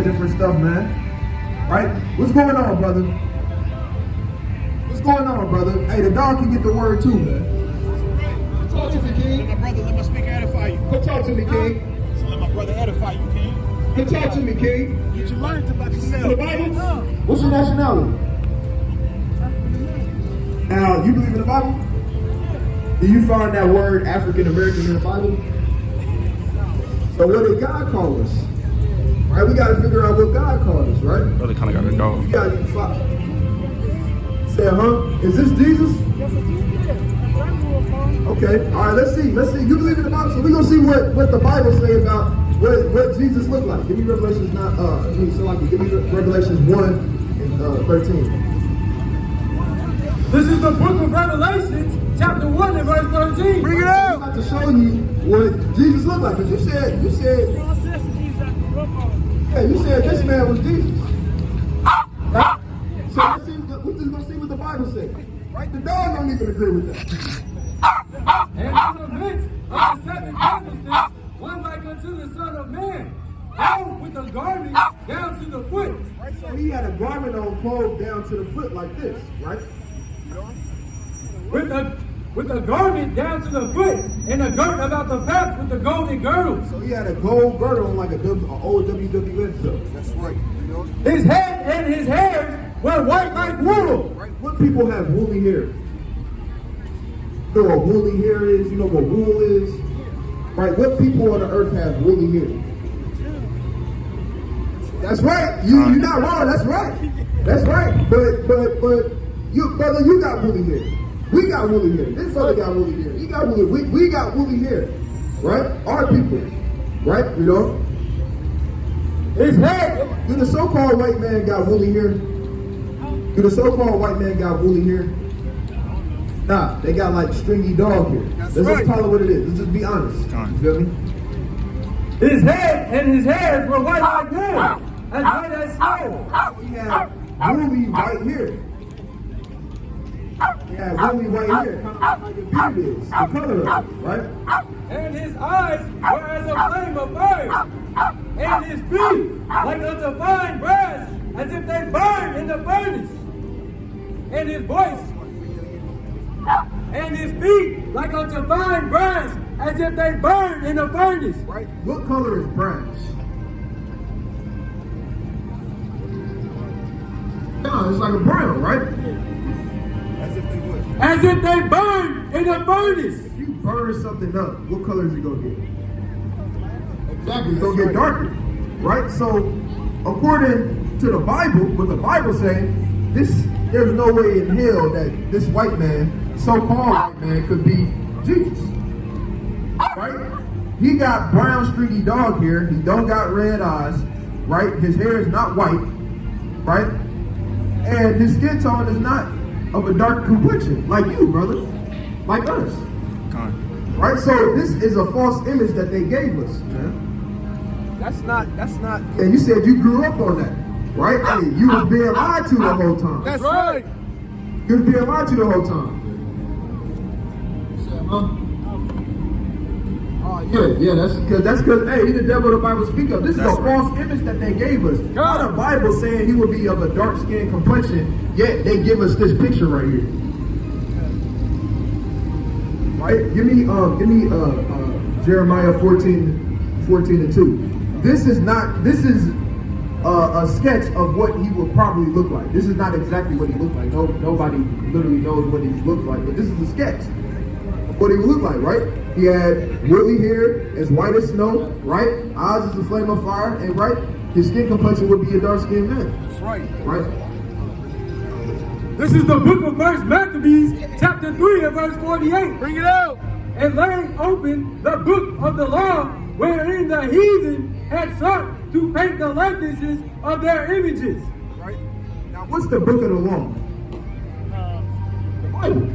different stuff, man. Right? What's going on, brother? What's going on, brother? Hey, the dog can get the word too, man. Talk to me, King. My brother, let my speaker edify you. Come talk to me, King. So let my brother edify you, King. Come talk to me, King. Get you learned about yourself. The Bible? What's your nationality? Now, you believe in the Bible? Do you find that word African American in the Bible? So what did God call us? Right, we got to figure out what God called us, right? Brother kind of got a dog. You got to say, Is this Jesus? Okay, all right, let's see. You believe in the Bible, so we're going to see what the Bible say about what Jesus looked like. Give me Revelations, give me Revelations 1 and 13. This is the book of Revelations, chapter 1 and verse 13. Bring it out! I'm about to show you what Jesus looked like, because you said, you said this man was Jesus. Right? So we're just going to see what the Bible says. Right? The dog don't even agree with that. And in the midst of the seven candlesticks, one like unto the Son of Man, clothed with a garment down to the foot. Right? So he had a garment on clothed down to the foot like this, right? With a garment down to the foot, and a girt about the paps with the golden girdle. So he had a gold girdle on like an old WWF show. That's right. You know? His head and his hair were white like wool. Right? What people have woolly hair? You know what woolly hair is? You know what wool is? Right? What people on the earth have woolly hair? That's right. You're not wrong. That's right. That's right. But you, brother, you got woolly hair. We got woolly hair. This brother got woolly hair. He got woolly. We got woolly hair. Right? Our people. Right? You know? His head. Do the so-called white man got woolly hair? Do the so-called white man got woolly hair? Nah, they got like stringy dog hair. Let's just call it what it is. Let's just be honest. You feel me? His head and his hairs were white like wool, as white as snow. We have woolly white hair. We have woolly white hair, kind of like the beard is, the color of it, right? And his eyes were as a flame of fire, and his feet like unto fine brass, as if they burned in the furnace. And his voice, and his feet like unto fine brass, as if they burned in the furnace. Right? What color is brass? No, it's like a brown, right? As if they would. As if they burned in the furnace. If you burn something up, what color is it going to get? Exactly, it's going to get darker. Right? So, according to the Bible, what the Bible says, there's no way in hell that this white man, so-called white man, could be Jesus. Right? He got brown streaky dog hair. He don't got red eyes. Right? His hair is not white. Right? And his skin tone is not of a dark complexion, like you, brother. Like us. Right? So this is a false image that they gave us, man. That's not. And you said you grew up on that. Right? Hey, you was being lied to the whole time. That's right. You was being lied to the whole time. You said, huh? Oh, yeah, that's because, hey, he the devil the Bible speak of. This is a false image that they gave us. Not the Bible saying he would be of a dark skin complexion, yet they give us this picture right here. Right? Give me Jeremiah 14:2. This is a sketch of what he would probably look like. This is not exactly what he looked like. Nobody literally knows what he looked like, but this is a sketch of what he would look like, right? He had woolly hair, as white as snow, right? Eyes as a flame of fire, and right? His skin complexion would be a dark-skinned man. That's right. Right? This is the book of First Maccabees, chapter 3 and verse 48. Bring it out. And laying open the book of the law, wherein the heathen had sought to paint the likenesses of their images. Right? Now, what's the book of the law? The Bible.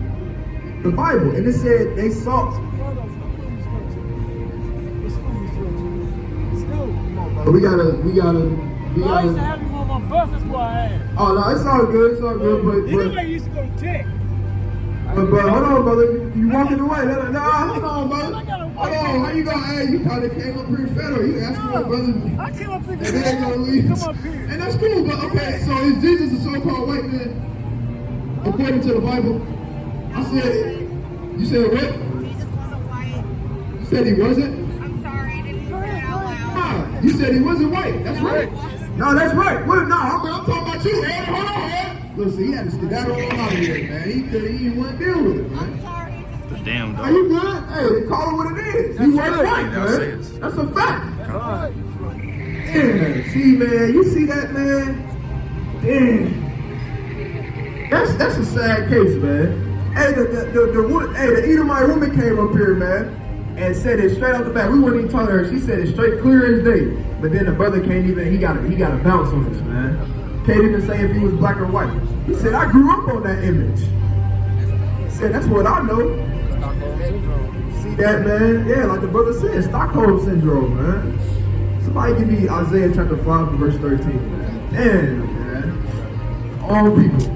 The Bible. And it said they sought. We gotta. I used to have him on my bus, that's why I asked. Oh no, it's all good, but You know I used to go to tech. But hold on, brother. You walking away. Nah, hold on, brother. Hold on. How you gonna? Hey, you probably came up here federal. You asking my brother. I came up here. And they ain't gonna leave. Come up here. And that's cool, but okay. So is Jesus a so-called white man according to the Bible? I said. You said what? Jesus wasn't white. You said he wasn't. I'm sorry, I didn't say it out loud. Nah, you said he wasn't white. That's right. No, that's right. What? No, I'm talking about you, man. Hold on, man. Listen, he had to skedaddle on out of here, man. He didn't want to deal with it, man. I'm sorry. The damn Are dog. you good? Hey, call it what it is. He wasn't white, I'll say man. it. That's a fact. Yeah, see, man. You see that, man? Damn. That's a sad case, man. Hey, the Edomite woman came up here, man, and said it straight off the bat. We wouldn't even talk to her. She said it straight clear as day. But then the brother can't even. He got a bounce on this, man. Can't even say if he was black or white. He said I grew up on that image. He said that's what I know. See that, man? Yeah, like the brother said, Stockholm syndrome, man. Somebody give me Isaiah chapter 5 verse 13, man. Damn, man. All people.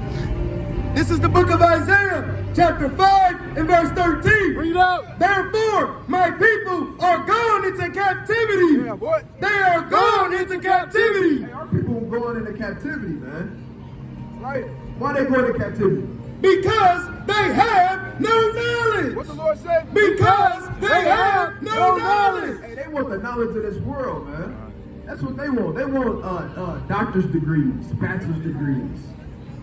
This is the book of Isaiah, chapter 5 and verse 13. Read out. Therefore, my people are gone into captivity. Yeah, boy. They are gone into captivity. Hey, our people going into captivity, man. Right? Why they going into captivity? Because they have no knowledge. What the Lord said? Because they have no knowledge. Hey, they want the knowledge of this world, man. That's what they want. They want doctor's degrees, bachelor's degrees.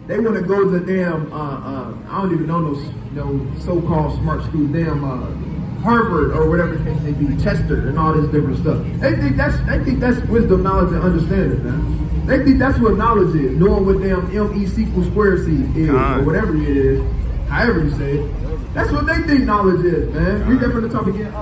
They want to go to damn, I don't even know no so-called smart school, damn Harvard or whatever the case may be, Chester and all this different stuff. They think that's wisdom, knowledge, and understanding, man. They think that's what knowledge is, knowing what damn M-E equals square C is, or whatever it is, however you say it. That's what they think knowledge is, man. Read that from the top again.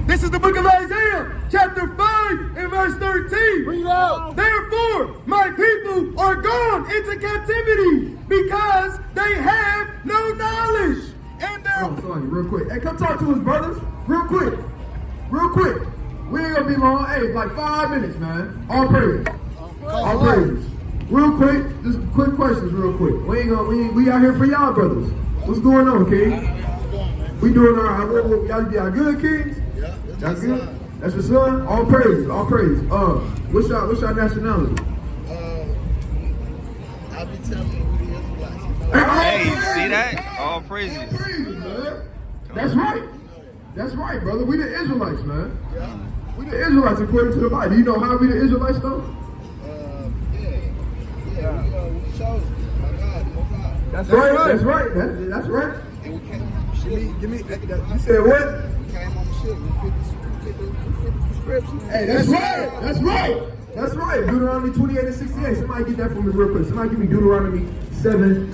This is the book of Isaiah, chapter 5 and verse 13. Read out. Therefore, my people are gone into captivity because they have no knowledge. And Oh, sorry, real quick. Hey, come talk to us, brothers. Real quick. Real quick. We ain't gonna be long. Hey, like 5 minutes, man. All praises. All praises. Real quick, just quick questions real quick. We out here for y'all, brothers. What's going on, King? We doing all right. Y'all good, Kings? Y'all good? That's your son? All praises, all praises. What's your nationality? I'll be telling you who the Israelites. Hey, see that? All praises. All praises, man. That's right. That's right, brother. We the Israelites, man. Yeah. We the Israelites according to the Bible. Do you know how we the Israelites, though? Yeah, we chosen by God, oh God. That's right. That's right. That's right. And we came, Give me. You said what? we came on the ship. We fit the prescription. Hey, that's right. That's right. That's right. Deuteronomy 28 and 68. Somebody get that for me real quick. Somebody give me Deuteronomy 7.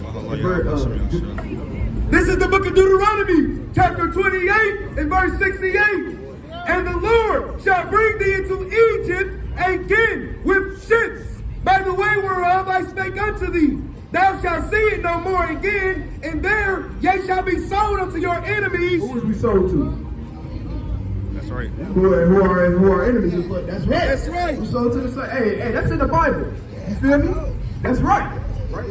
this is the book of Deuteronomy, chapter 28 and verse 68. And the Lord shall bring thee into Egypt again with ships, by the way whereof I spake unto thee. Thou shalt see it no more again, and there ye shall be sold unto your enemies. Who was we sold to? That's right. Who are enemies? But that's right. That's right. We sold to the same. Hey, that's in the Bible. You feel me? That's right. Right.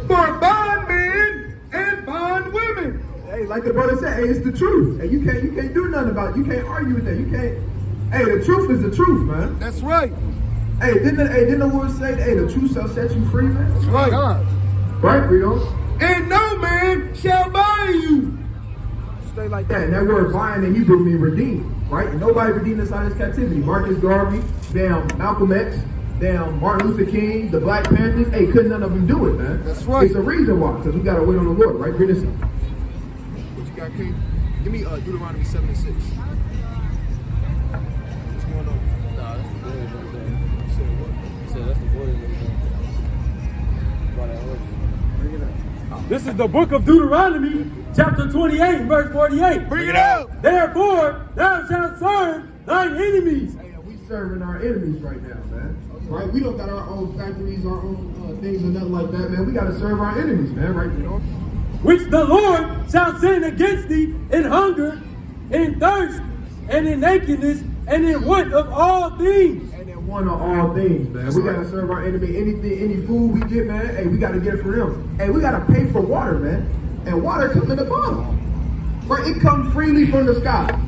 For bondmen and bondwomen. Hey, like the brother said, hey, it's the truth. Hey, you can't do nothing about it. You can't argue with that. You can't. Hey, the truth is the truth, man. That's right. Hey, didn't the word say, hey, the truth shall set you free, man? That's right. Right, Rito? And no man shall buy you. Stay like that. And that word buying in Hebrew means redeemed, right? And nobody redeemed us out of this captivity. Marcus Garvey, damn Malcolm X, damn Martin Luther King, the Black Panthers. Hey, couldn't none of them do it, man. That's right. It's a reason why, because we got to wait on the Lord, right? Read this. What you got, King? Give me Deuteronomy 7 and 6. What's going on? Nah, that's the boys right there. You said what? You said that's the boys right there. Brought that horse. Bring it up. This is the book of Deuteronomy, chapter 28, verse 48. Bring it out. Therefore, thou shalt serve thine enemies. Hey, we serving our enemies right now, man. Right? We don't got our own factories, our own things or nothing like that, man. We got to serve our enemies, man, right? You know? Which the Lord shall send against thee in hunger, in thirst, and in nakedness, and in want of all things. And then one of all things, man. We got to serve our enemy. Anything, any food we get, man, hey, we got to get it for them. Hey, we got to pay for water, man. and water come in the bottle. Right? It comes freely from the sky.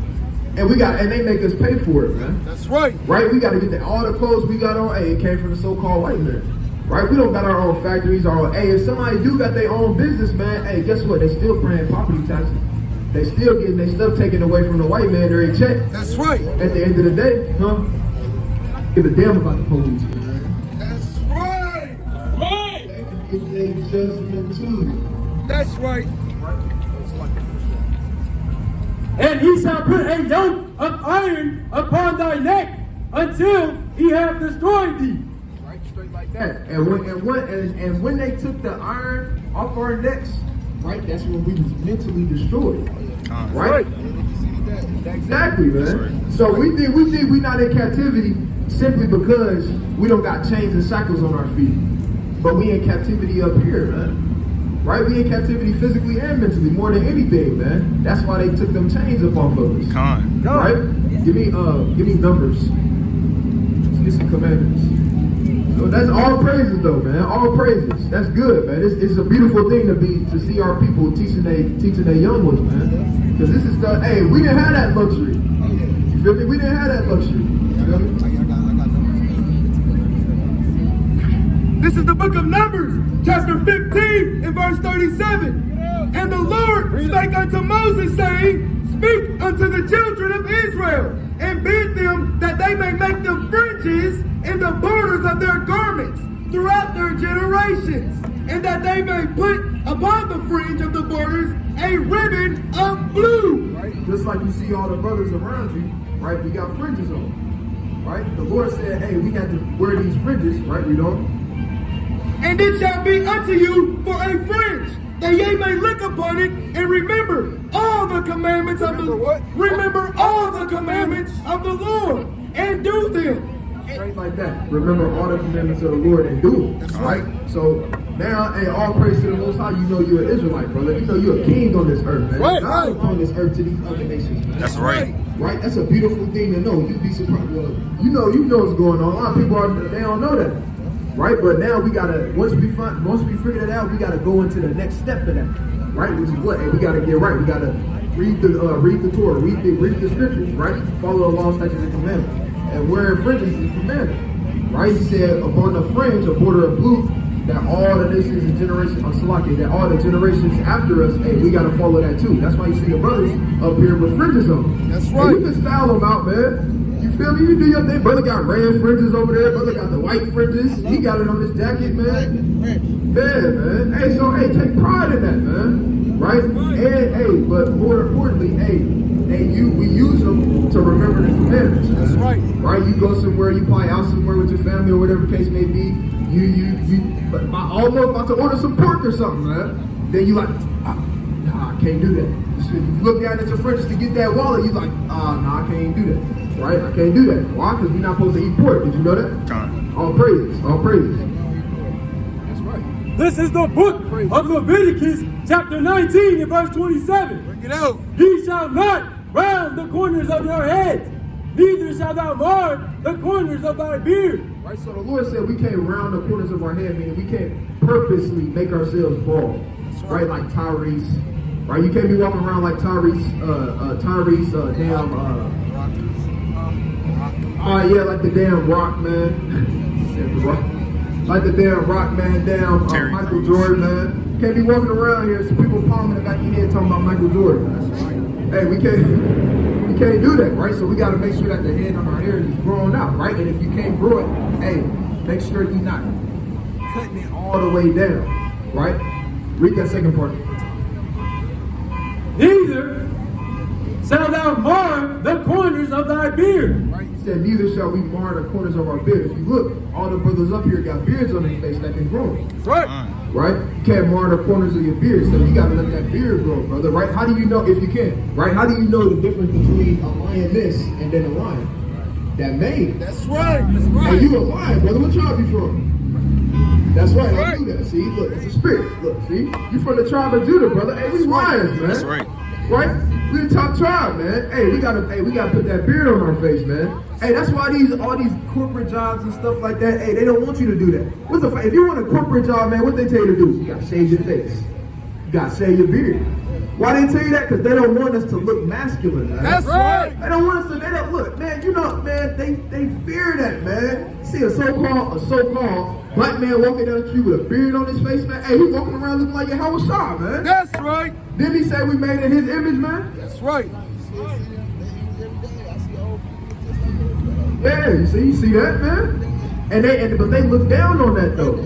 And they make us pay for it, man. That's right. Right? We got to get all the clothes we got on. Hey, it came from the so-called white man. Right? We don't got our own factories, our own. Hey, if somebody do got their own business, man, hey, guess what? They still paying property taxes. They still getting their stuff taken away from the white man every check. That's right. At the end of the day, give a damn about the police. That's right. Right. It's a judgment too. That's right. And he shall put a yoke of iron upon thy neck until he have destroyed thee. Right, straight like that. And when they took the iron off our necks, right, that's when we was mentally destroyed. Right? Exactly, man. So we think we not in captivity simply because we don't got chains and shackles on our feet. But we in captivity up here, man. Right? We in captivity physically and mentally more than anything, man. That's why they took them chains up off of us. Right? Give me numbers. Let's get some commandments. So that's all praises though, man. All praises. That's good, man. It's a beautiful thing to see our people teaching their young ones, man. Because this is the, hey, we didn't have that luxury. You feel me? We didn't have that luxury. You feel me? This is the book of Numbers, chapter 15 and verse 37. And the Lord spake unto Moses, saying, Speak unto the children of Israel, and bid them that they may make them fringes in the borders of their garments throughout their generations, and that they may put upon the fringe of the borders a ribbon of blue. Right? Just like you see all the brothers around you, right? We got fringes on. Right? The Lord said, hey, we had to wear these fringes, right? We don't. And it shall be unto you for a fringe, that ye may look upon it and remember all the commandments of the Lord. Remember all the commandments of the Lord and do them. Straight like that. Remember all the commandments of the Lord and do them. That's right. So now, hey, all praise to the Most High. You know you're an Israelite, brother. You know you're a king on this earth, man. Right. God upon this earth to these other nations, man. That's right. Right? That's a beautiful thing to know. You'd be surprised. Well, you know what's going on. A lot of people they don't know that. Right, but now we gotta once we figure that out, we gotta go into the next step of that, right? Which is what? Hey, we gotta get right. We gotta read the Torah, read the scriptures, right? Follow the law, statutes, and commandments. And wearing fringes is a commandment, right? He said upon the fringe, a border of blue, that all the nations and generations that all the generations after us, hey, we gotta follow that too. That's why you see the brothers up here with fringes on. That's right. Hey, you can style them out, man. You feel me? You do your thing. Brother got red fringes over there. Brother got the white fringes. He got it on his jacket, man. Yeah, man. Hey, so, hey, take pride in that, man. Right? And, hey, but more importantly, we use them to remember the commandments. That's right. Right? You go somewhere, you probably out somewhere with your family or whatever the case may be. But almost about to order some pork or something, man. Then you like, nah, I can't do that. You look down at your fridge to get that wallet, you like, nah, I can't do that. Right? I can't do that. Why? Because we're not supposed to eat pork. Did you know that? All praises. All praises. That's right. This is the book of Leviticus, chapter 19 and verse 27. Bring it out. Ye shall not round the corners of your heads, neither shalt thou mar the corners of thy beard. Right? So the Lord said we can't round the corners of our head, meaning we can't purposely make ourselves bald. Right? Like Tyrese. Right? You can't be walking around like Tyrese, like the damn Rock, man. He said the Rock. Like the damn Rock, man, down Michael Jordan, man. Can't be walking around here, some people palming the back of your head talking about Michael Jordan. Hey, we can't do that, right? So we got to make sure that the head on our hair is growing out, right? And if you can't grow it, hey, make sure you're not cutting it all the way down, right? Read that second part. Neither shalt thou mar the corners of thy beard. Right? He said, neither shall we mar the corners of our beard. If you look, all the brothers up here got beards on their face that can grow. Right. Right? You can't mar the corners of your beard, so you got to let that beard grow, brother. Right? How do you know, if you can, right? How do you know the difference between a lioness and then a lion? That mane. That's right. That's right. Hey, you a lion, brother. What tribe you from? That's right. I do that. See, look, it's a spirit. Look, see? You from the tribe of Judah, brother. Hey, we lions, man. That's right. Right? We the top tribe, man. Hey, we gotta put that beard on our face, man. Hey, that's why all these corporate jobs and stuff like that, hey, they don't want you to do that. If you want a corporate job, man, what they tell you to do? You gotta shave your face. got to shave your beard. Why they tell you that? Because they don't want us to look masculine, man. That's right. They don't want us to, they don't look, man, you know, man, they fear that, man. See a so-called black man walking down the street with a beard on his face, man. Hey, he walking around looking like Yahweh Shah, man. That's right. Didn't he say we made in his image, man? That's right. Yeah, you see that, man? But they look down on that, though.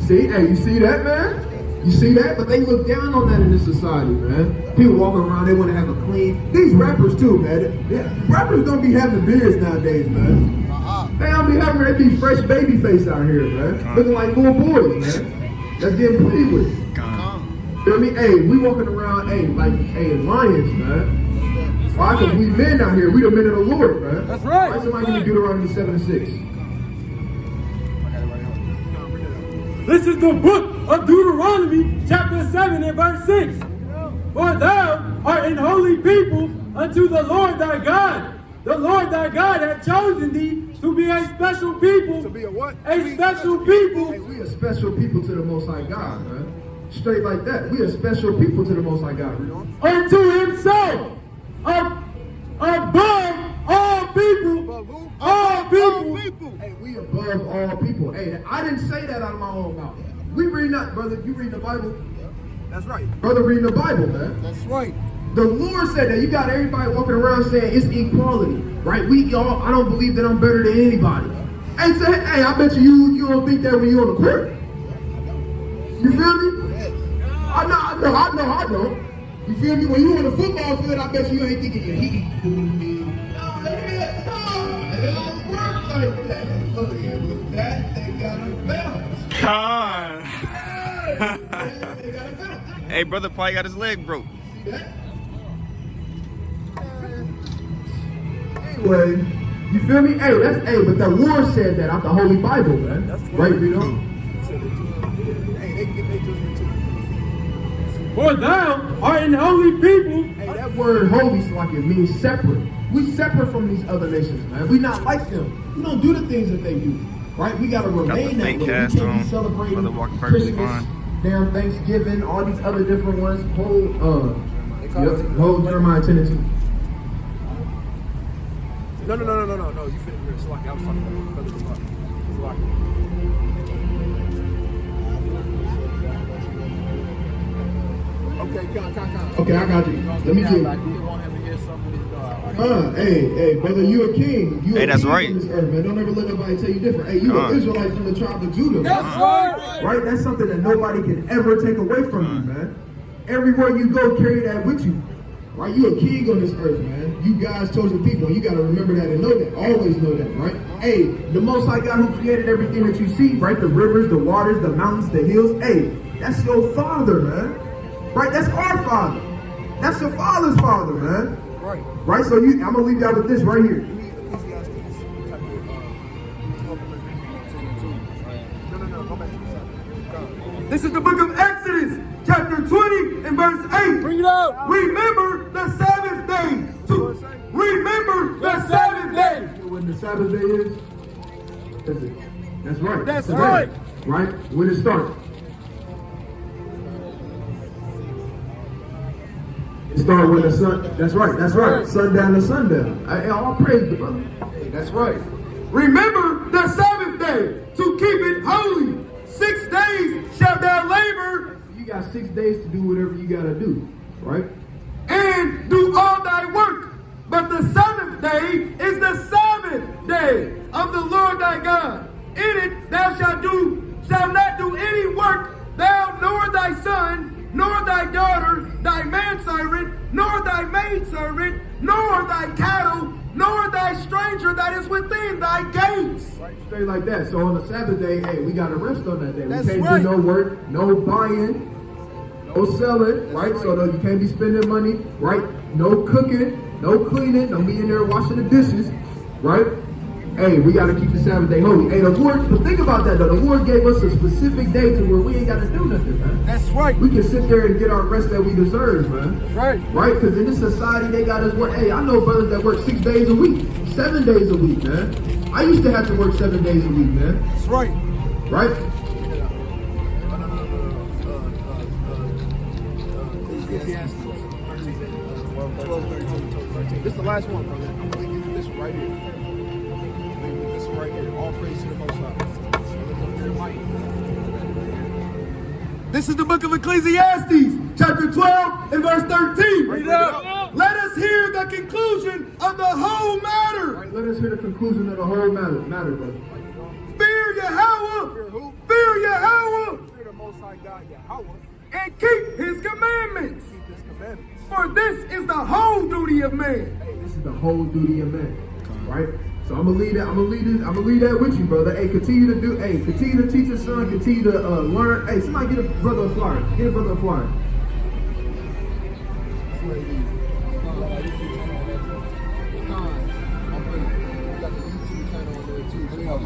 See, hey, you see that, man? You see that? But they look down on that in this society, man. People walking around, they want to have a clean. These rappers too, man. Yeah, rappers don't be having beards nowadays, man. They don't be having, they be fresh baby face out here, man. Looking like little boys, man. That's getting played with. Feel me? Hey, we walking around, lions, man. Why? Because we men out here. We the men of the Lord, man. That's right. Why somebody give me Deuteronomy 7:6? This is the book of Deuteronomy, chapter 7 and verse 6. For thou art an holy people unto the Lord thy God. The Lord thy God hath chosen thee to be a special people. To be a what? A special people. Hey, we a special people to the Most High God, man. Straight like that. We a special people to the Most High God. Unto himself. Above all people. Above who? All people. Hey, we above all people. Hey, I didn't say that out of my own mouth. We reading that, brother. You reading the Bible? That's right. Brother reading the Bible, man. That's right. The Lord said that you got everybody walking around saying it's equality, right? I don't believe that I'm better than anybody. Hey, I bet you don't think that when you're on the court. You feel me? I know. You feel me? When you on the football field, I bet you ain't thinking you're heat. No, it don't work like that. Look here, with that, they got a balance. They got a balance. Hey, brother probably got his leg broke. See that? Anyway, you feel me? But the Lord said that out the Holy Bible, man. Right, you know? For thou art an holy people. Hey, that word holy, like it means separate. We separate from these other nations, man. We not like them. We don't do the things that they do, right? We gotta remain that way. We can't be celebrating Brother walking perfectly Christmas, fine. damn Thanksgiving, all these other different ones. Whole Jeremiah 10 and 2. No. You finished here. Slocky. I was talking about Brother Slocky. Okay, come. Okay, I got you. Let me get you. Hey, brother, you a king. You Hey, a that's king right. on this earth, man. Don't ever let nobody tell you different. Hey, you an Israelite from the tribe of Judah. That's right. Right? That's something that nobody can ever take away from you, man. Everywhere you go, carry that with you. Right? You a king on this earth, man. You guys chosen people. You got to remember that and know that. Always know that, right? Hey, the Most High God who created everything that you see, right? The rivers, the waters, the mountains, the hills. Hey, that's your father, man. Right? That's our father. That's your father's father, man. Right. Right? So I'm going to leave y'all with this right here. This is the book of Exodus, chapter 20 and verse 8. Bring it out. Remember the Sabbath day. Remember the Sabbath day. When the Sabbath day is? That's right. That's Today. right. Right? When it starts. It starts when the sun, that's right. Sundown to sundown. All praise the brother. Hey, that's right. Remember the Sabbath day to keep it holy. 6 days shalt thou labor You got 6 days to do whatever you got to do. Right? and do all thy work. But the seventh day is the Sabbath day of the Lord thy God. In it thou shalt not do any work, thou nor thy son, nor thy daughter, thy manservant, nor thy maidservant, nor thy cattle, nor thy stranger that is within thy gates. Right, straight like that. So on the Sabbath day, hey, we got to rest on that day. That's we can't right. do no work, no buying, no selling, right? So you can't be spending money, right? No cooking, no cleaning, don't be in there washing the dishes, right? Hey, we got to keep the Sabbath day holy. Hey, the Lord, but think about that though. The Lord gave us a specific day to where we ain't got to do nothing, man. That's right. We can sit there and get our rest that we deserve, man. Right. Right? Because in this society, they got us work. Hey, I know brothers that work 6 days a week, 7 days a week, man. I used to have to work 7 days a week, man. That's right. Right? Ecclesiastes 12, 13. This is the last one, brother. I'm going to leave you with this one right here. Leave you with this one right here. All praise to the Most High. This is the book of Ecclesiastes, chapter 12 and verse 13. Read it out. Let us hear the conclusion of the whole matter. Right, let us hear the conclusion of the whole matter, brother. Fear Yahweh. Fear who? Fear Yahweh. Fear the Most High God, Yahweh. And keep his commandments. Keep his commandments. For this is the whole duty of man. This is the whole duty of man, right? So I'm gonna leave that with you, brother. Hey, continue to teach your son, continue to learn. Hey, somebody get a brother a flyer. Get a brother a flyer.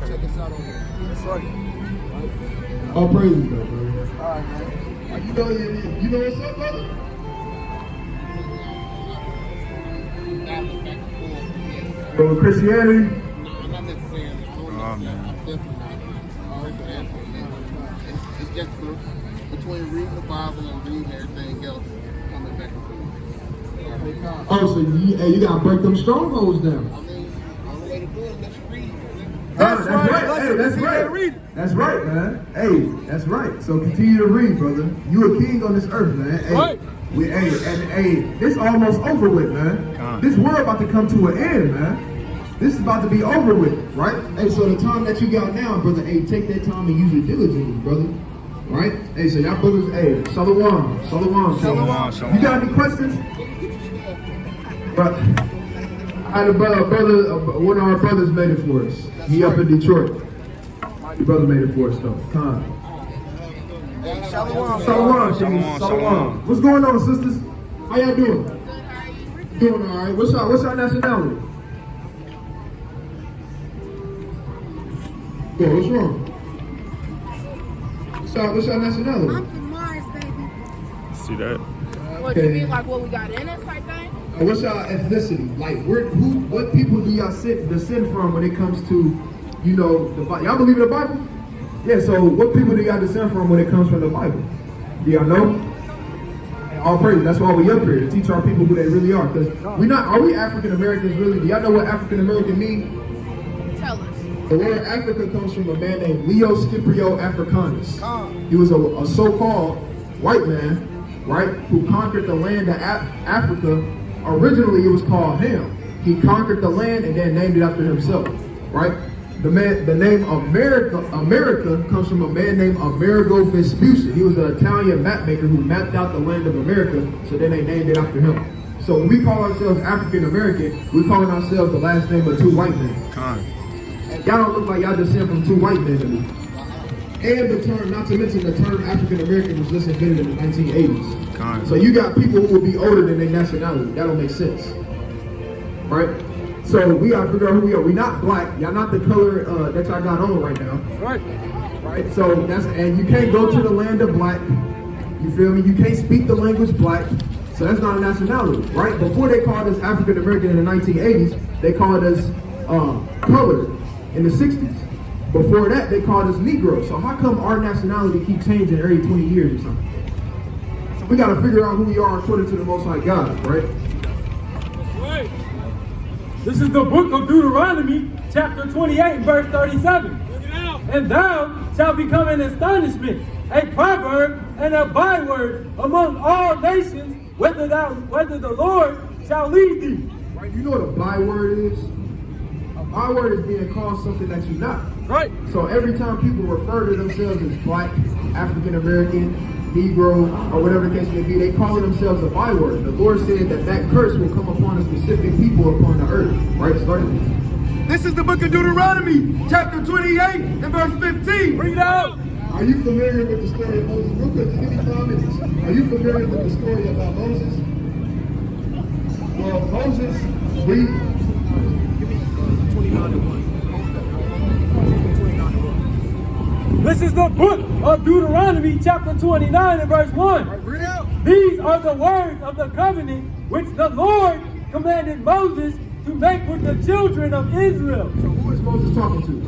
Check us out on there. That's right. All praises, though, brother. All right, man. You know what's up, brother? Bro, Christianity. No, not necessarily. I'm definitely not. It's just between reading the Bible and reading everything else, coming back and forth. Oh, so you gotta break them strongholds down. I mean, the only way to do it is let's read. That's right. Hey, that's Let's right. read. That's right, man. Hey, that's right. So continue to read, brother. You a king on this earth, man. Hey, Right. This almost over with, man. This world about to come to an end, man. This is about to be over with, right? Hey, so the time that you got now, brother, hey, take that time and use it diligently, brother. Right? Hey, so y'all brothers, hey, Shalom. You got any questions? But I had a brother, one of our brothers made it for us. He up in Detroit. Your brother made it for us, though. Shalom. What's going on, sisters? How y'all doing? Doing all right. What's your nationality? Yeah, what's wrong? What's your nationality? I'm from Mars, baby. See that? What do you mean, like what we got in us, type thing? What's your ethnicity? Like, what people do y'all descend from when it comes to, you know, the Bible? Y'all believe in the Bible? Yeah. So, what people do y'all descend from when it comes from the Bible? Do y'all know? All praise. That's why we up here, to teach our people who they really are. Because are we African Americans really? Do y'all know what African American means? Tell us. The word Africa comes from a man named Leo Scipio Africanus. He was a so-called white man, right, who conquered the land of Africa. Originally, it was called Ham. He conquered the land and then named it after himself, right? The name America comes from a man named Amerigo Vespucci. He was an Italian map maker who mapped out the land of America, so then they named it after him. So when we call ourselves African American, we're calling ourselves the last name of two white men. Y'all don't look like y'all descend from two white men to me. And the term, not to mention the term African American was just invented in the 1980s. So you got people who will be older than their nationality. That don't make sense. Right? So we gotta figure out who we are. We're not black. Y'all not the color that y'all got on right now. Right. Right? So and you can't go to the land of black. You feel me? You can't speak the language black. So that's not a nationality, right? Before they called us African American in the 1980s, they called us colored in the 60s. Before that, they called us Negro. So how come our nationality keep changing every 20 years or something? So we got to figure out who we are according to the Most High God, right? Right. This is the book of Deuteronomy, chapter 28, verse 37. And thou shalt become an astonishment, a proverb, and a byword among all nations, whether the Lord shall lead thee. Right? You know what a byword is? A byword is being called something that you're not. Right. So every time people refer to themselves as black, African American, Negro, or whatever the case may be, they call themselves a byword. The Lord said that curse will come upon a specific people upon the earth. Right? This is the book of Deuteronomy, chapter 28 and verse 15. Bring it out. Are you familiar with the story of Moses? Real quick, just give me 5 minutes. Are you familiar with the story about Moses? Well, Moses, Give me 29 to 1. This is the book of Deuteronomy, chapter 29 and verse 1. Read out. These are the words of the covenant which the Lord commanded Moses to make with the children of Israel. so who is Moses talking to?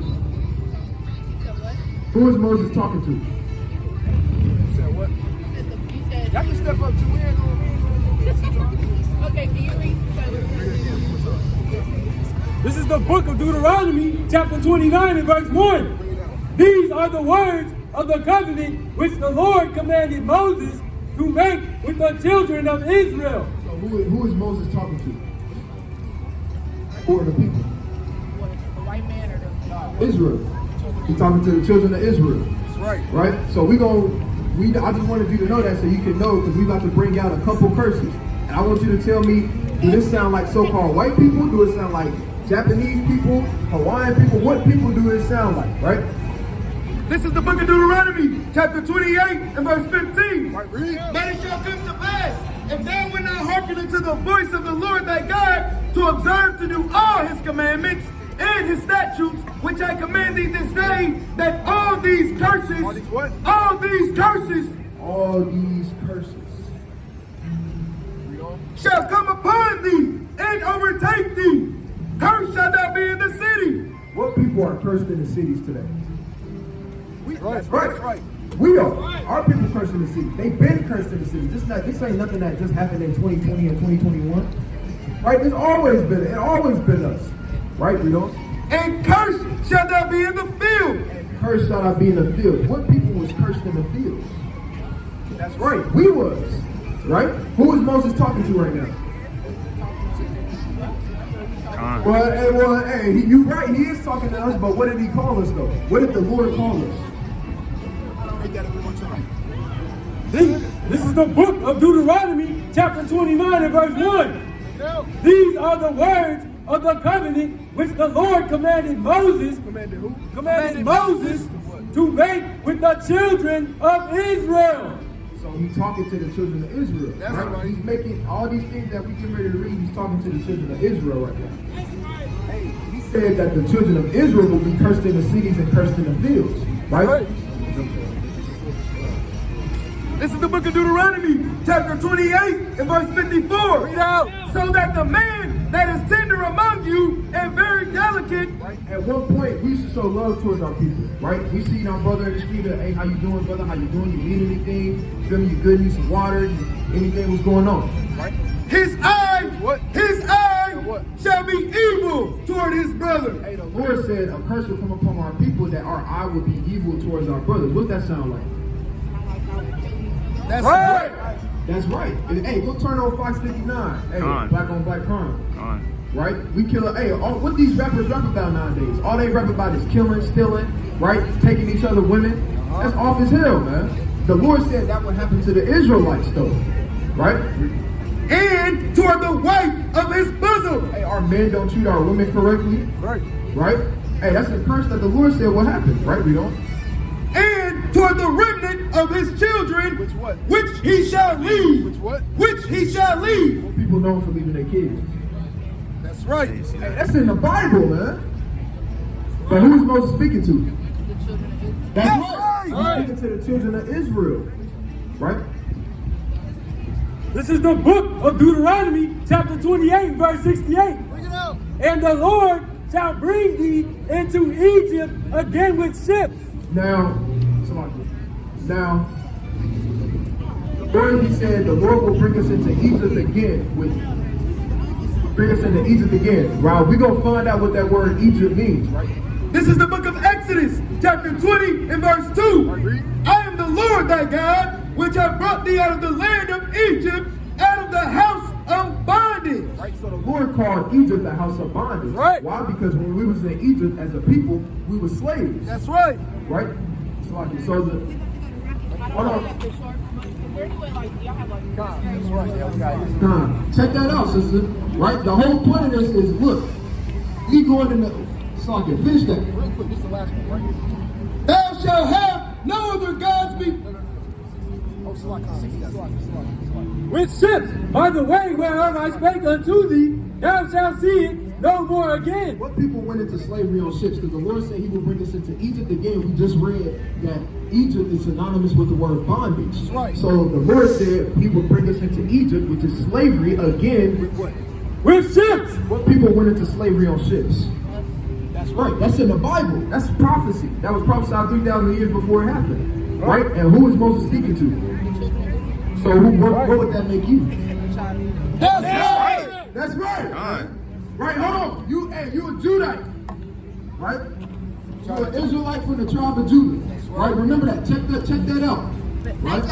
Who is Moses talking to? You said what? You said Y'all can step up to win. Okay, can you read? This is the book of Deuteronomy, chapter 29 and verse 1. These are the words of the covenant which the Lord commanded Moses to make with the children of Israel. So who is Moses talking to? Who are the people? What, the white man or the Israel. He's talking to the children of Israel. That's right. Right? So I just wanted you to know that so you can know, because we about to bring out a couple curses. And I want you to tell me, do this sound like so-called white people? Do it sound like Japanese people? Hawaiian people? What people do it sound like, right? This is the book of Deuteronomy, chapter 28 and verse 15. Right, read. But it shall come to pass, if thou wilt not hearken unto the voice of the Lord thy God, to observe to do all his commandments and his statutes, which I command thee this day, that all these curses, All these what? all these curses All these curses. Read on. shall come upon thee and overtake thee. Cursed shall thou be in the city. What people are cursed in the cities today? That's right. We are. Our people cursed in the city. They've been cursed in the city. This ain't nothing that just happened in 2020 and 2021. Right? It always been us. Right, we don't? And cursed shall thou be in the field. And cursed shall I be in the field. What people was cursed in the fields? That's right. We was. Right? Who is Moses talking to right now? Well, you right. He is talking to us, but what did he call us though? What did the Lord call us? Read that every one time. This is the book of Deuteronomy, chapter 29 and verse 1. These are the words of the covenant which the Lord commanded Moses. Commanded who? Commanded Moses to make with the children of Israel. So he's talking to the children of Israel. That's right. He's making all these things that we get ready to read. He's talking to the children of Israel right now. Hey, he said that the children of Israel will be cursed in the cities and cursed in the fields. Right? This is the book of Deuteronomy, chapter 28 and verse 54. Read out. So that the man that is tender among you and very delicate. Right? At one point, we used to show love towards our people, right? We see our brother in the street, hey, how you doing, brother? How you doing? You need anything? Feel me? You good? Need some water? Anything was going on? Right. His eye, What? his eye What? shall be evil toward his brother. Hey, the Lord said a curse will come upon our people that our eye will be evil towards our brothers. What's that sound like? That's Right. That's right. And, hey, go turn on Fox 59. Hey, Gone. black on black crime. Gone. Right? We kill it. Hey, what these rappers rap about nowadays? All they rap about is killing, stealing, right? Taking each other women. That's off as hell, man. The Lord said that would happen to the Israelites, though. Right? And toward the wife of his bosom. Hey, our men don't treat our women correctly. right. Right? Hey, that's a curse that the Lord said will happen. Right? We don't. And toward the remnant of his children. Which what? Which he shall leave. Which what? Which he shall leave. What people known for leaving their kids. That's right. Hey, that's in the Bible, man. But who's Moses speaking to? children of Israel. That's That's right. He's right. speaking to the children of Israel. Right? This is the book of Deuteronomy, chapter 28, verse 68. Bring it out. And the Lord shall bring thee into Egypt again with ships. Now, Lord, he said the Lord will bring us into Egypt again. Bring us into Egypt again. Right? We're going to find out what that word Egypt means, right? This is the book of Exodus, chapter 20 and verse 2. Read. I am the Lord thy God, which have brought thee out of the land of Egypt, out of the house of bondage. Right? So the Lord called Egypt the house of bondage. Right. Why? Because when we was in Egypt as a people, we were slaves. That's right. Right? So the... Hold on. Where do it like y'all have like That's right. Yeah, we got it. Check that out, sister. Right? The whole point of this is, look, we going in the... Socket, finish that. Real quick, this is the last one, right? Thou shalt have no other gods be. Oh, Salaki. 60. Salaki. With ships by the way whereof I spake unto thee, thou shalt see it no more again. What people went into slavery on ships, because the Lord said he will bring us into Egypt again. We just read that Egypt is synonymous with the word bondage. That's right. So the Lord said he will bring us into Egypt, which is slavery again. With what? With ships. What people went into slavery on ships? That's Right, that's in the Bible. That's prophecy. That was prophesied 3,000 years before it happened. Right? And who is Moses speaking to? So what would that make you? That's right. That's right. Con. Right, hold on. You a Judite. Right? You're an Israelite from the tribe of Judah. Right? Remember that. Check that out. Right?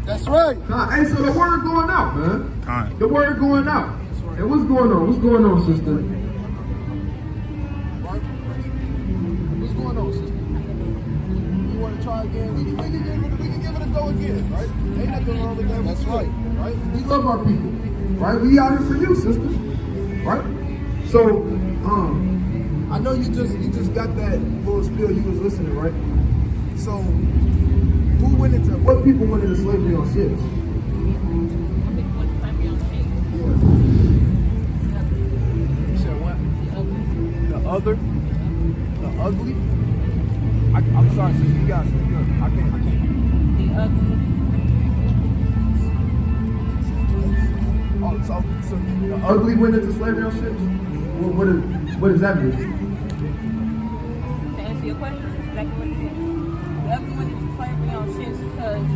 That's right. Hey, so the word going out, man. Con. The word going out. And what's going on? What's going on, sister? What's going on, sister? You want to try again? We can give it a go again, right? Ain't nothing wrong with that. That's right. Right? We love our people. Right? We out here for you, sister. Right? So, I know you just got that little spiel. You was listening, right? So, what people went into slavery on ships? You said what? The ugly. I'm sorry, sister. You guys, I can't. Oh, so The ugly went into slavery on ships? What does that mean? To answer your question, that's exactly what it is. The other one is slavery on ships because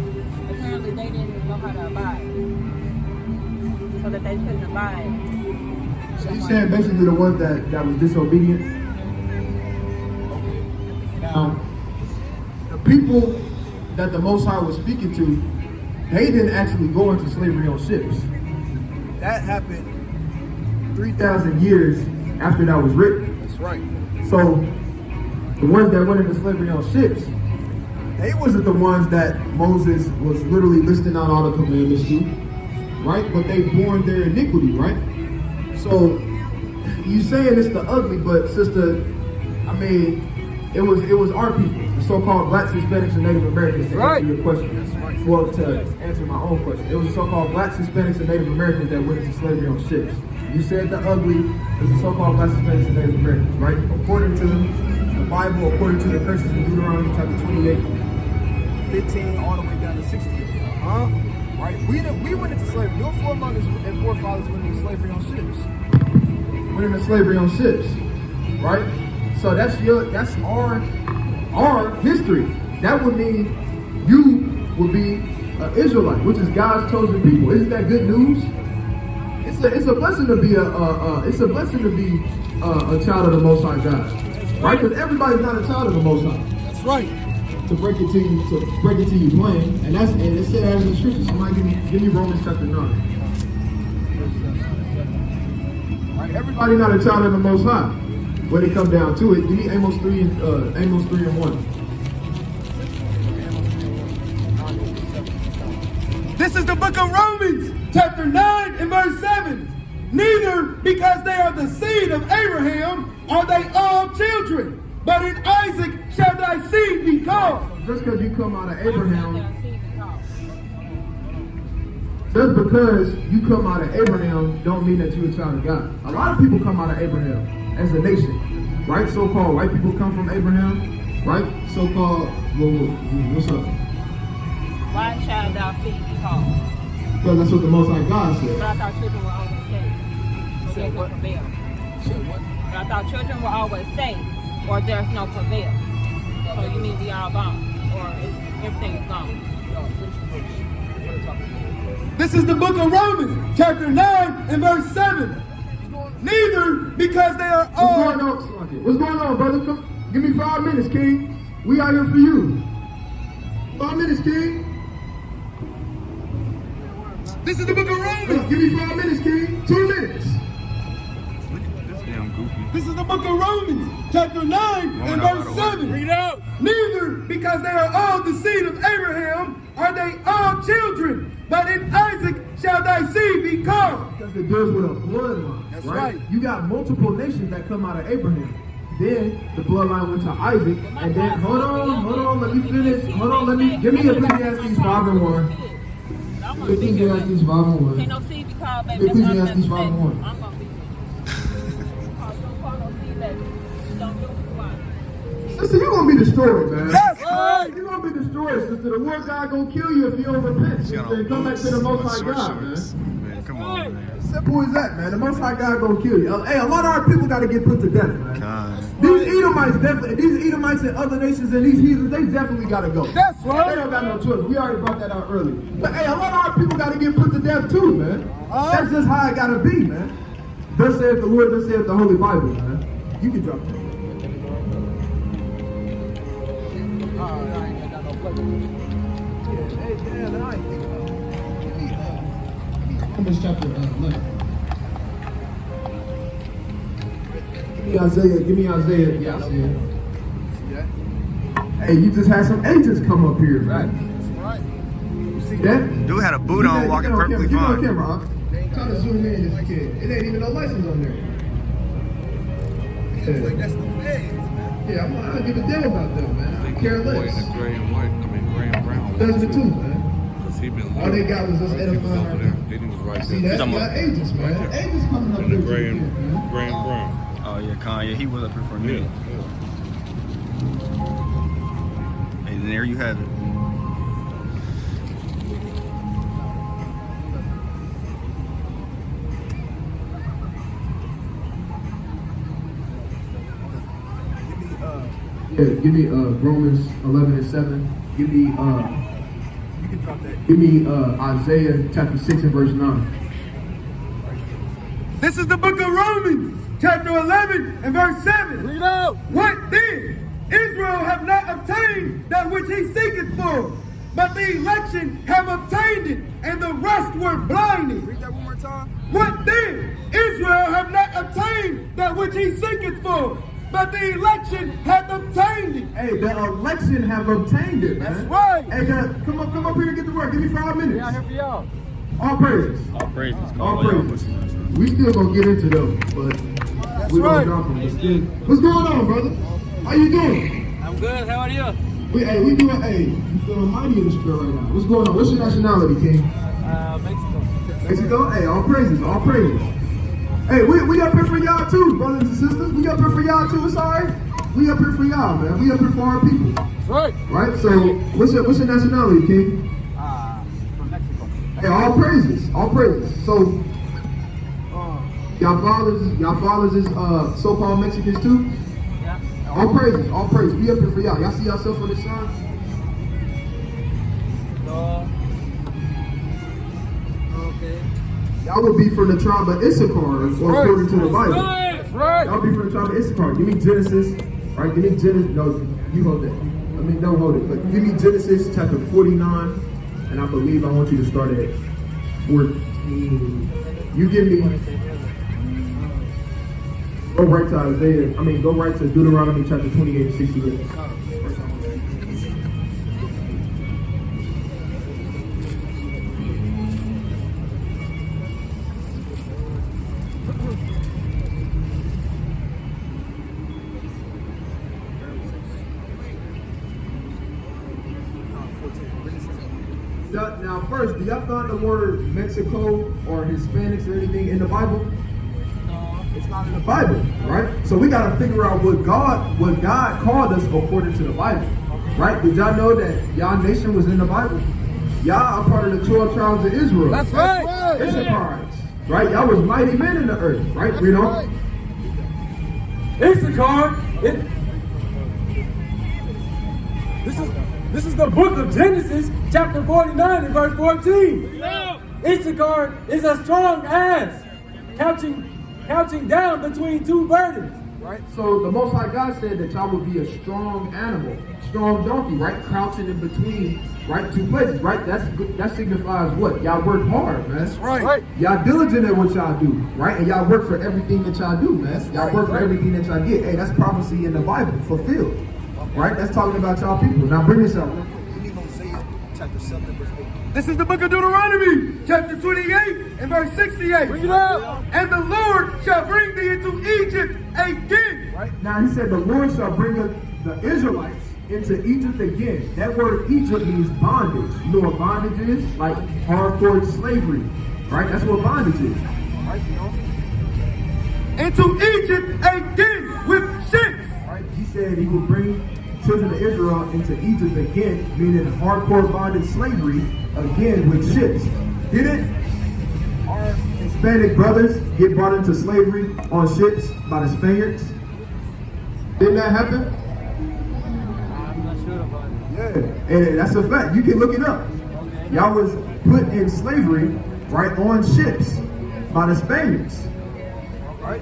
apparently they didn't know how to abide. So that they couldn't abide. So you're saying basically the ones that was disobedient? Now, the people that the Most High was speaking to, they didn't actually go into slavery on ships. that happened. 3,000 years after that was written. That's right. So the ones that went into slavery on ships, they wasn't the ones that Moses was literally listing out all the commandments to, right? But they born their iniquity, right? So you saying it's the ugly, but sister, I mean, it was our people, the so-called blacks, Hispanics, and Native Americans. To answer your question, well, to answer my own question, it was the so-called blacks, Hispanics, and Native Americans that went into slavery on ships. You said the ugly is the so-called blacks, Hispanics, and Native Americans, right? According to the Bible, according to the curses in Deuteronomy chapter 28, 15 all the way down to 60. Right? We went into slavery. Your foremothers and forefathers went into slavery on ships. went into slavery on ships, right? So that's our history. That would mean you would be an Israelite, which is God's chosen people. Isn't that good news? It's a blessing to be a child of the Most High God, right? Because everybody's not a child of the Most High. That's right. To break it to you plain, and it said that in the scripture. Somebody give me Romans chapter 9. Right? Everybody not a child of the Most High. When it comes down to it, give me Amos 3 and 1. This is the book of Romans, chapter 9 and verse 7. Neither because they are the seed of Abraham are they all children, but in Isaac shall thy seed be called. Just because you come out of Abraham, just because you come out of Abraham, don't mean that you're a child of God. A lot of people come out of Abraham as a nation, right? So-called white people come from Abraham, right? So-called, what's up? Why shall thou seed be called? Because that's what the Most High God said. But I thought children were always saved. So there's no prevail. But I thought children were always saved, or there's no prevail. So you mean we all gone, or everything is gone. This is the book of Romans, chapter 9 and verse 7. Neither because they are all... What's going on, brother? Come, give me 5 minutes, King. We out here for you. 5 minutes, King. This is the book of Romans. Give me 5 minutes, King. 2 minutes. This damn goofy. This is the book of Romans, chapter 9 and verse 7. Read out. Neither because they are all the seed of Abraham are they all children, but in Isaac shall thy seed be called. Because it deals with a bloodline. That's right. You got multiple nations that come out of Abraham. Then the bloodline went to Isaac, and then hold on, let me finish. Give me Ecclesiastes 5 and 1. Ecclesiastes 5 and 1. Can't no seed be called, baby. Ecclesiastes 5 and 1. I'm gonna be. Don't call no seed, baby. Don't do it. Sister, you're going to be destroyed, man. That's right. You're going to be destroyed, sister. The Lord God going to kill you if you don't repent, sister, and come back to the Most High God, man. Man, come on, man. Simple as that, man. The Most High God going to kill you. Hey, a lot of our people got to get put to death, man. God. These Edomites and other nations and these heathens, they definitely got to go. That's They don't got no choice. We already brought that out earlier. But hey, a lot of our people got to get put to death too, man. That's just how it got to be, man. Thus saith the Lord, thus saith the Holy Bible, man. You can drop that. Romans chapter 11. Give me Isaiah. Yeah, I see it. Hey, you just had some agents come up here, man. That's right. You see that? Dude had a boot on, walking perfectly Give me on fine. camera, huh? Try to zoom in if you can. It ain't even no license on there. It's like that's the feds, man. Yeah, I don't give a damn about them, man. I care less. Gray and white. I mean, gray and brown. That's the truth, man. He been All they got was us edifying our people. Then he was right See that? You got agents, man. Agents coming up And here. the gray and man. brown. Oh yeah, Kanye, he was up here for a minute. And there you have it. Yeah, give me Romans 11 and 7. Give me You can drop that. give me Isaiah chapter 6 and verse 9. This is the book of Romans, chapter 11 and verse 7. Read out. What then? Israel have not obtained that which he seeketh for, but the election have obtained it, and the rest were blinded. Read that one more time. What then? Israel have not obtained that which he seeketh for, but the election hath obtained it. Hey, the election have obtained it, man. That's right. Hey, come up here and get to work. Give me 5 minutes. I'm here for y'all. All praises. All praises. All praises. We still gonna get into them, but we gonna drop them. What's going on, brother? How you doing? I'm good. How are you? We doing. Hey, you feeling mighty in the spirit right now? What's going on? What's your nationality, King? Mexico. Mexico. Hey, all praises. All praises. Hey, we up here for y'all too, brothers and sisters. We up here for y'all too. It's all right. We up here for y'all, man. We up here for our people. That's right. Right. So, what's your nationality, King? From Mexico. Hey, all praises. All praises. So, y'all fathers is so-called Mexicans too. Yeah. All praises. All praises. We up here for y'all. Y'all see yourself on this sign? No. Okay. Y'all would be from the tribe of Issachar, according to the Bible. That's right. Y'all be from the tribe of Issachar. Give me Genesis. Right? Give me Genesis. No, you hold that. I mean, don't hold it. But give me Genesis chapter 49, and I believe I want you to start at 14. You give me. Go right to Isaiah. I mean, go right to Deuteronomy chapter 28 and 68. Now, first, do y'all find the word Mexico or Hispanics or anything in the Bible? No. It's not in the Bible, right? So we gotta figure out what God called us according to the Bible, right? Did y'all know that y'all nation was in the Bible? Y'all are part of the 12 tribes of Israel. That's right. Issacharites, right? Y'all was mighty men in the earth, right? You know? Right. Issachar. This is the book of Genesis, chapter 49 and verse 14. Yeah. Issachar is a strong ass, couching down between two burdens. Right? So the Most High God said that y'all would be a strong animal, strong donkey, right? Crouching in between, right? Two places, right? That signifies what? Y'all work hard, man. That's right. Y'all diligent at what y'all do, right? And y'all work for everything that y'all do, man. Y'all work for everything that y'all get. Hey, that's prophecy in the Bible, fulfilled. Right? That's talking about y'all people. Now bring this up. Give me Hosea chapter 7 and verse 8. This is the book of Deuteronomy, chapter 28 and verse 68. Read it out. And the Lord shall bring thee into Egypt again. Right? Now he said the Lord shall bring the Israelites into Egypt again. That word Egypt means bondage. You know what bondage is? Like hardcore slavery. Right? That's what bondage is. Right? You know? Into Egypt again with ships. Right? He said he will bring children of Israel into Egypt again, meaning hardcore bondage slavery again with ships. Did it? Our Hispanic brothers get brought into slavery on ships by the Spaniards? Didn't that happen? I'm not sure about it. And that's a fact. You can look it up. Y'all was put in slavery, right, on ships by the Spaniards. Right?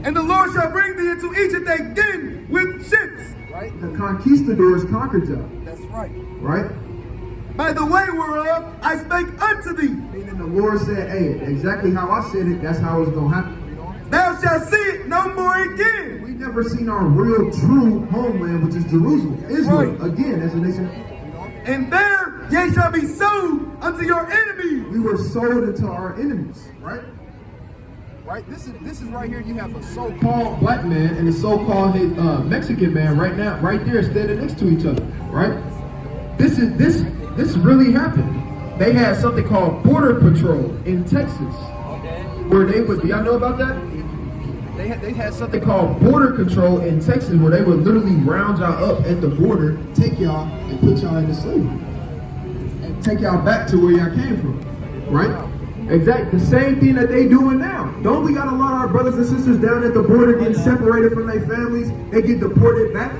And the Lord shall bring thee into Egypt again with ships. Right? The conquistadors conquered y'all, That's right. right? By the way whereof I spake unto thee. Meaning the Lord said, hey, exactly how I said it, that's how it's going to happen. Thou shalt see it no more again. We never seen our real, true homeland, which is Jerusalem, Israel, right. again, as a nation. And there ye shall be sold unto your enemies. We were sold into our enemies, right? Right? This is right here. You have a so-called Called black man and the so-called Mexican man right now, right there, standing next to each other, right? This really happened. They had something called Border Patrol in Texas, where they would. Do y'all know about that? they had something Something called Border Control in Texas, where they would literally round y'all up at the border, take y'all and put y'all into slavery, and take y'all back to where y'all came from, right? Exactly, the same thing that they doing now. Don't we got a lot of our brothers and sisters down at the border getting separated from their families? They get deported back,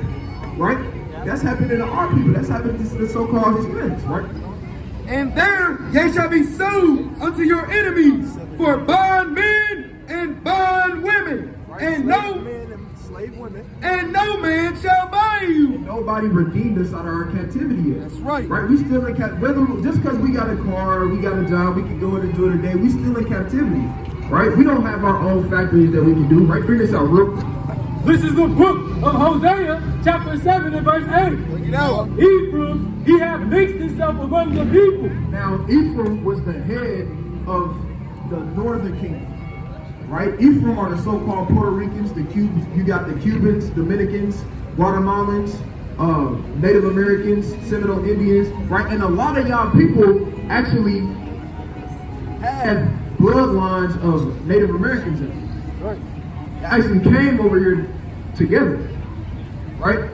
right? That's happening to our people. That's happening to the so-called Hispanics, right? And there ye shall be sold unto your enemies for bondmen and bondwomen. And no men and slave women. and no man shall buy you. Nobody redeemed us out of our captivity yet. That's right. Right? We still in captivity. Just because we got a car, we got a job, we can go in and do it today, we still in captivity. Right? We don't have our own factories that we can do. Right? Bring this out real quick. This is the book of Hosea, chapter 7 and verse 8. You know. Ephraim, he hath mixed himself among the people. Now, Ephraim was the head of the northern kingdom. Right? Ephraim are the so-called Puerto Ricans, the Cubans. You got the Cubans, Dominicans, Guatemalans, Native Americans, Seminole Indians, right? And a lot of y'all people actually have bloodlines of Native Americans in them. Right. They actually came over here together, right?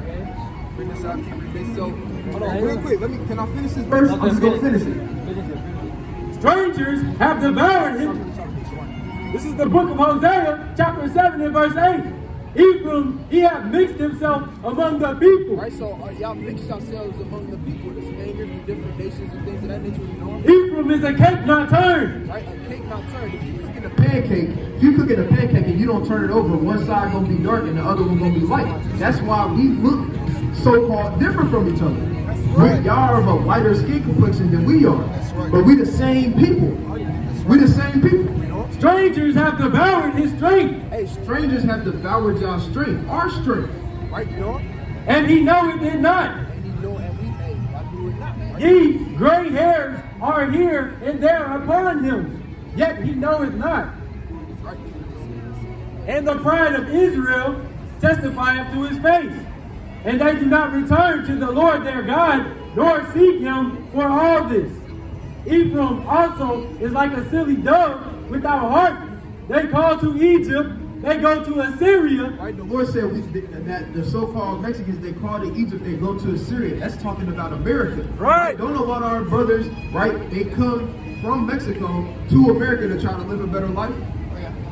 Bring this out. Keep this. So, hold on, real quick. Can I finish this First, verse? I'm just gonna finish it. Strangers have devoured him. This is the book of Hosea, chapter 7 and verse 8. Ephraim, he hath mixed himself among the people. Right. So, y'all mix yourselves among the people, the Spaniards, the different nations, and things of that nature. You know. Ephraim is a cake not turned. Right. A cake not turned. If you cooking a Pancake, if you cooking a pancake and you don't turn it over, one side gonna be dark and the other one gonna be light. That's why we look so-called different from each other. Y'all are of a lighter skin complexion than we are. But we the same people. We the same people. Strangers have devoured his strength, Hey, strangers have devoured y'all's strength, our strength. right. You know. and he knoweth it not. And you know, and we, hey, I do it not. Right. Ye gray hairs are here and there upon him, yet he knoweth not. Right. And the pride of Israel testifieth to his face. And they do not return to the Lord their God, nor seek him for all this. Ephraim also is like a silly dove without heart. They call to Egypt, they go to Assyria. Right? The Lord said that the so-called Mexicans, they call to Egypt, they go to Assyria. That's talking about America. Right. Don't know about our brothers, right? They come from Mexico to America to try to live a better life.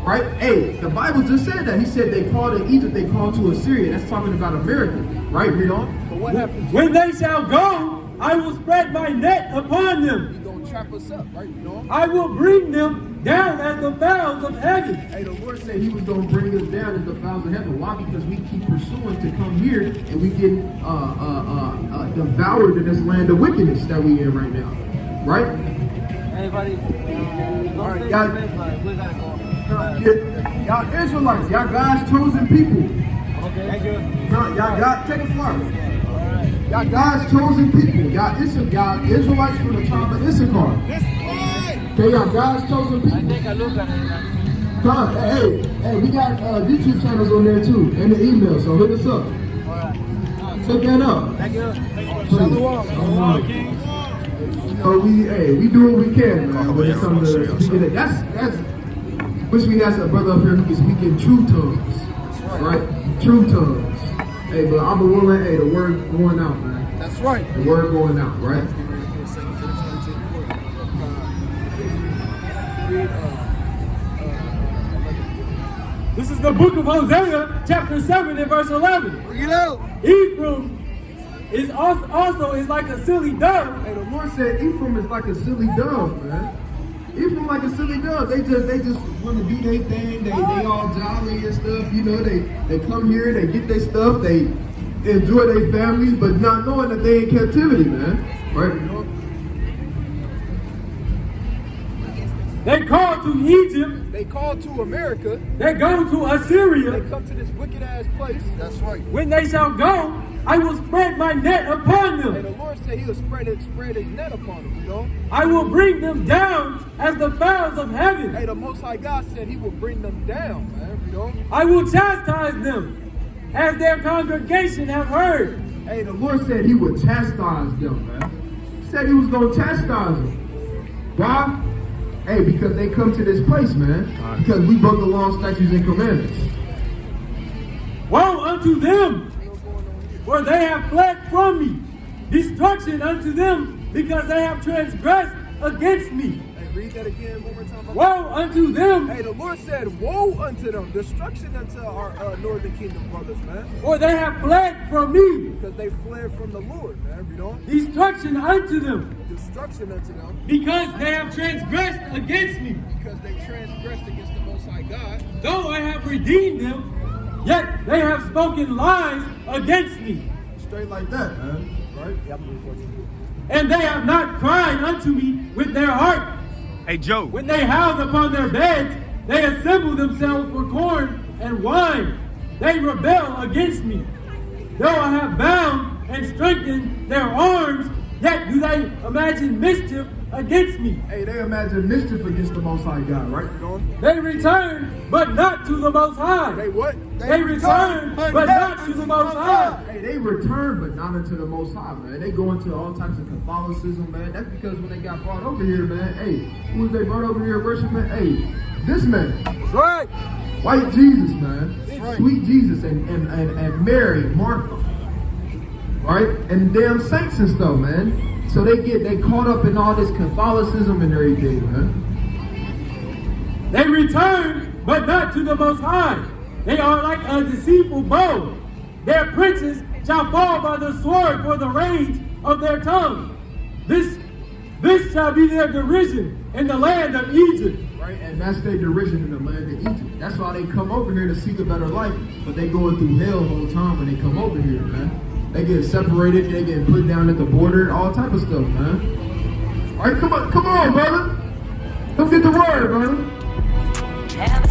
Right? Hey, the Bible just said that. He said they called to Egypt, they called to Assyria. That's talking about America. Right? Read on. But what happens? When they shall go, I will spread my net upon them. You gonna trap us up, right? You know. I will bring them down as the fowls of heaven. Hey, the Lord said he was going to bring us down as the fowls of heaven. Why? Because we keep pursuing to come here and we get devoured in this land of wickedness that we in right now. Right? Everybody, All right, y'all, y'all Israelites, y'all God's chosen people. Thank you. Y'all take a flower. Y'all God's chosen people. Y'all Israelites from the tribe of Issachar. Okay, y'all God's chosen people. I think I look at it. Come on, hey, we got YouTube channels on there too, and the email, so hit us up. Check that out. Thank you. We do what we can, man. When it comes to speaking it, that's wish we had some brother up here who can speak in true tongues, right? True tongues. Hey, but I'm willing. Hey, the word going out, man. That's right. The word going out, right? This is the book of Hosea, chapter 7 and verse 11. You know. Ephraim, is also is like a silly dove. Hey, the Lord said Ephraim is like a silly dove, man. Ephraim like a silly dove. They just want to do their thing. They all jolly and stuff. You know, they come here, they get their stuff, they enjoy their families, but not knowing that they in captivity, man. Right? They call to Egypt. They call to America. They go to Assyria. They come to this wicked ass place. That's right. When they shall go, I will spread my net upon And the them. Lord said He'll spread His net upon them. You know. I will bring them down as the fowls of heaven. Hey, the Most High God said He will bring them down, man. You know. I will chastise them as their congregation have heard. Hey, the Lord said He would chastise them, man. He said He was going to chastise them. Why? Hey, because they come to this place, man. Because we broke the law, statutes, and commandments. Woe unto them, for they have fled from me. Destruction unto them, because they have transgressed against me. Hey, read that again one more time. Woe unto them, Hey, the Lord said, woe unto them. Destruction unto our northern kingdom brothers, man. for they have fled from me. Because they fled from the Lord, man. You know. Destruction unto them, Destruction unto them. because they have transgressed against me. Because they transgressed against the Most High God. Though I have redeemed them, yet they have spoken lies against me. Straight like that, man. Right? Yeah, I'm moving forward. And they have not cried unto me with their heart. Hey, Joe. When they housed upon their beds, they assemble themselves for corn and wine. They rebel against me. Though I have bound and strengthened their arms, yet do they imagine mischief against me. Hey, they imagine mischief against the Most High God, right? You know? They return, but not to the Most High. They what? They return, but not to the Most High. Hey, they return, but not into the Most High, man. They go into all types of Catholicism, man. That's because when they got brought over here, man, hey, who was they brought over here worshiping? Hey, this man. That's right. White Jesus, man. Right. Sweet Jesus and Mary, Martha. Right? And damn saints and stuff, man. So they caught up in all this Catholicism and everything, man. They return, but not to the Most High. They are like a deceitful bow. Their princes shall fall by the sword for the rage of their tongue. This shall be their derision in the land of Egypt. Right? And that's their derision in the land of Egypt. That's why they come over here to seek a better life, but they going through hell the whole time when they come over here, man. They get separated, they get put down at the border, all type of stuff, man. All right, come on, brother. Come get the word, brother.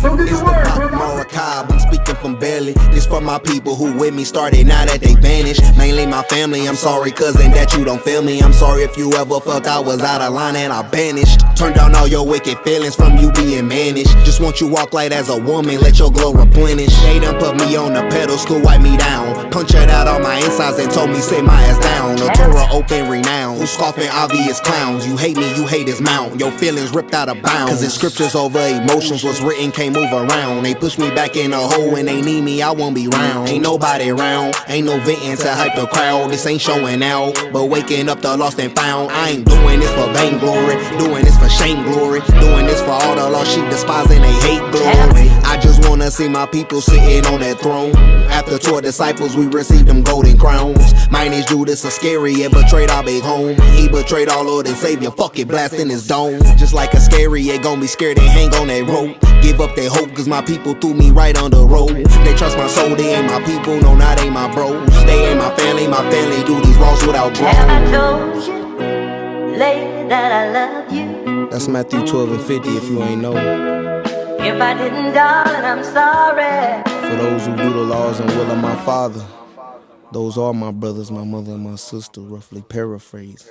Come get the word, brother. Marakai, I'm speaking from belly. This for my people who with me started, now that they vanished. Mainly my family, I'm sorry cousin that you don't feel me. I'm sorry if you ever felt I was out of line and I banished. Turn down all your wicked feelings from you being managed. Just want you walk light as a woman, let your glow replenish. They done put me on the pedestal, wipe me down. Punctured out all my insides and told me sit my ass down. The Torah open renown, who scoffing obvious clowns. You hate me, you hate his mount. Your feelings ripped out of bounds. Cause it's scriptures over emotions, what's written can't move around. They push me back in a hole when they need me, I won't be round. Ain't nobody around, ain't no venting to hype the crowd. This ain't showing out, but waking up the lost and found. I ain't doing this for vainglory, doing this for shame glory, doing this for all the lost sheep despising they hate glory. I just wanna see my people sitting on that throne. After 12 disciples we received them golden crowns. Mine is Judas Iscariot, betrayed our big home. He betrayed our Lord and Savior, fuck it, blasting his dome. Just like a Iscariot, gon' be scared and hang on that rope. Give up their hope cause my people threw me right on the road. They trust my soul, they ain't my people, no not ain't my bros. They ain't my family do these wrongs without groans. I told you lately that I love you. That's Matthew 12 and 50 if you ain't know. If I didn't, darling, I'm sorry. For those who do the laws and will of my Father, those are my brothers, my mother, and my sister, roughly paraphrase.